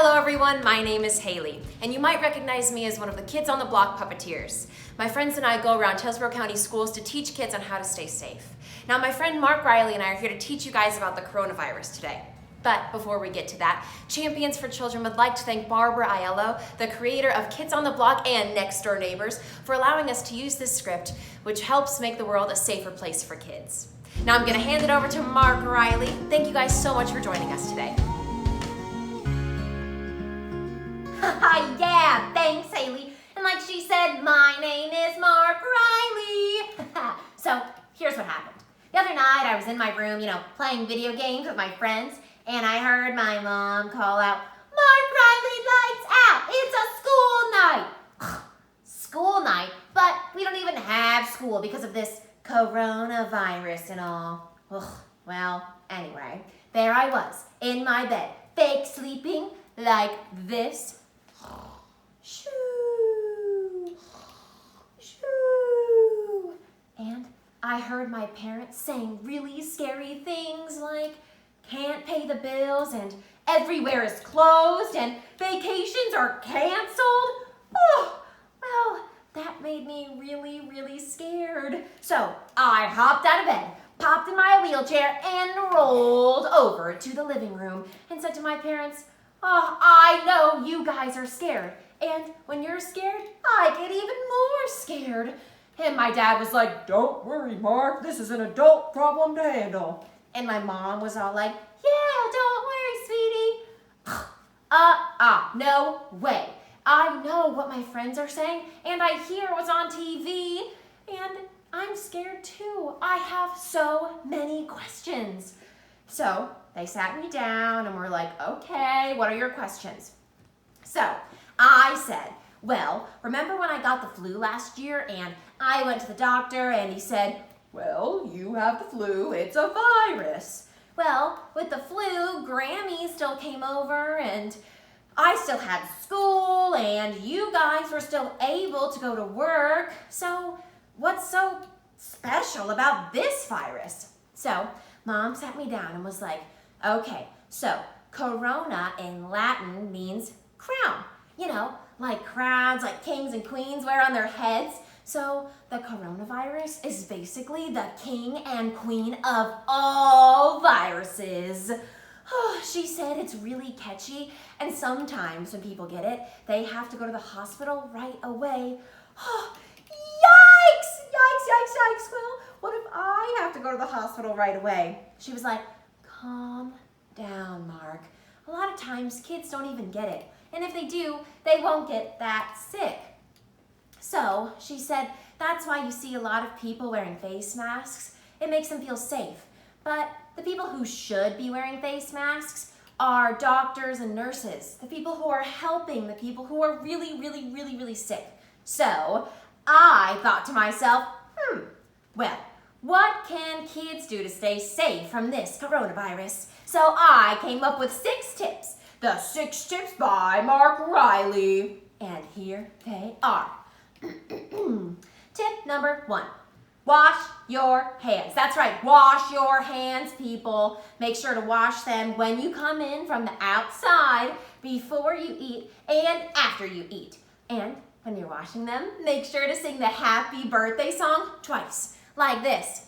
Hello everyone, my name is Haley, and you might recognize me as one of the Kids on the Block puppeteers. My friends and I go around Hillsborough County schools to teach kids on how to stay safe. Now my friend Mark Riley and I are here to teach you guys about the coronavirus today. But before we get to that, Champions for Children would like to thank Barbara Aiello, the creator of Kids on the Block and Next Door Neighbors, for allowing us to use this script, which helps make the world a safer place for kids. Now I'm gonna hand it over to Mark Riley. Thank you guys so much for joining us today. Yeah, thanks, Haley. And like she said, my name is Mark Riley. So here's what happened. The other night I was in my room, playing video games with my friends, and I heard my mom call out, "Mark Riley, lights out! It's a school night!" School night? But we don't even have school because of this coronavirus and all. Ugh. Well, anyway, there I was in my bed, fake sleeping like this. Shoo, shoo. And I heard my parents saying really scary things like, can't pay the bills and everywhere is closed and vacations are canceled. Oh, well, that made me really, really scared. So I hopped out of bed, popped in my wheelchair, and rolled over to the living room and said to my parents, "Oh, I know you guys are scared. And when you're scared, I get even more scared." And my dad was like, "Don't worry, Mark. This is an adult problem to handle." And my mom was all like, "Yeah, don't worry, sweetie." No way. I know what my friends are saying, and I hear what's on TV, and I'm scared too. I have so many questions. So they sat me down and were like, "Okay, what are your questions?" So I said, "Well, remember when I got the flu last year and I went to the doctor and he said, 'Well, you have the flu, it's a virus.' Well, with the flu, Grammy still came over and I still had school and you guys were still able to go to work. So what's so special about this virus?" So Mom sat me down and was like, "Okay, so corona in Latin means crown. Like crowns like kings and queens wear on their heads. So the coronavirus is basically the king and queen of all viruses." Oh, she said it's really catchy, and sometimes when people get it, they have to go to the hospital right away. Oh, yikes, yikes, yikes, yikes. Well, what if I have to go to the hospital right away? She was like, "Calm down, Mark. A lot of times kids don't even get it. And if they do, they won't get that sick." So she said, that's why you see a lot of people wearing face masks. It makes them feel safe. But the people who should be wearing face masks are doctors and nurses, the people who are helping the people who are really, really, really, really sick. So I thought to myself, well, what can kids do to stay safe from this coronavirus? So I came up with 6 tips. The 6 tips by Mark Riley. And here they are. Tip number 1, wash your hands. That's right, wash your hands, people. Make sure to wash them when you come in from the outside, before you eat, and after you eat. And when you're washing them, make sure to sing the happy birthday song twice, like this.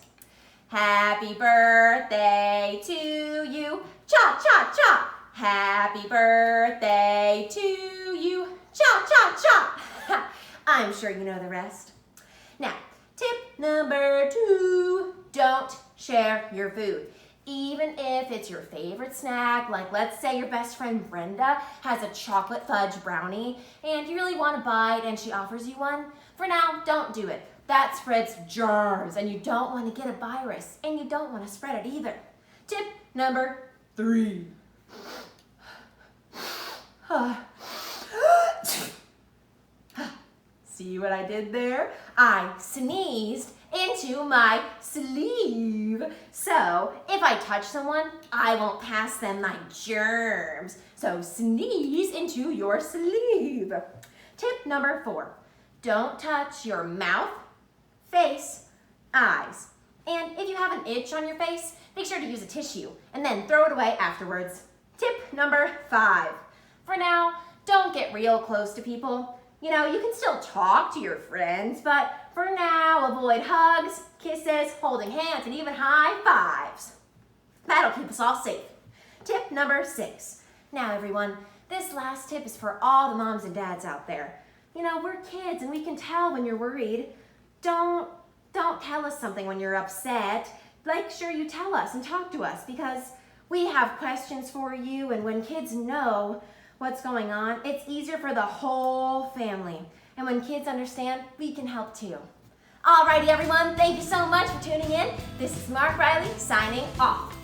Happy birthday to you, cha, cha, cha. Happy birthday to you, cha, cha, cha. I'm sure you know the rest. Now, tip number 2, don't share your food. Even if it's your favorite snack, like let's say your best friend Brenda has a chocolate fudge brownie and you really want a bite and she offers you one, for now, don't do it. That spreads germs and you don't want to get a virus and you don't want to spread it either. Tip number 3. See what I did there? I sneezed into my sleeve. So if I touch someone, I won't pass them my germs. So sneeze into your sleeve. Tip number 4, don't touch your mouth, face, eyes. And if you have an itch on your face, make sure to use a tissue and then throw it away afterwards. Tip number 5, For now, don't get real close to people. You know, you can still talk to your friends, but for now, avoid hugs, kisses, holding hands, and even high fives. That'll keep us all safe. Tip number 6. Now, everyone, this last tip is for all the moms and dads out there. You know, we're kids and we can tell when you're worried. Don't tell us something when you're upset. Make sure you tell us and talk to us because we have questions for you, and when kids know what's going on, it's easier for the whole family. And when kids understand, we can help too. Alrighty, everyone, thank you so much for tuning in. This is Mark Riley signing off.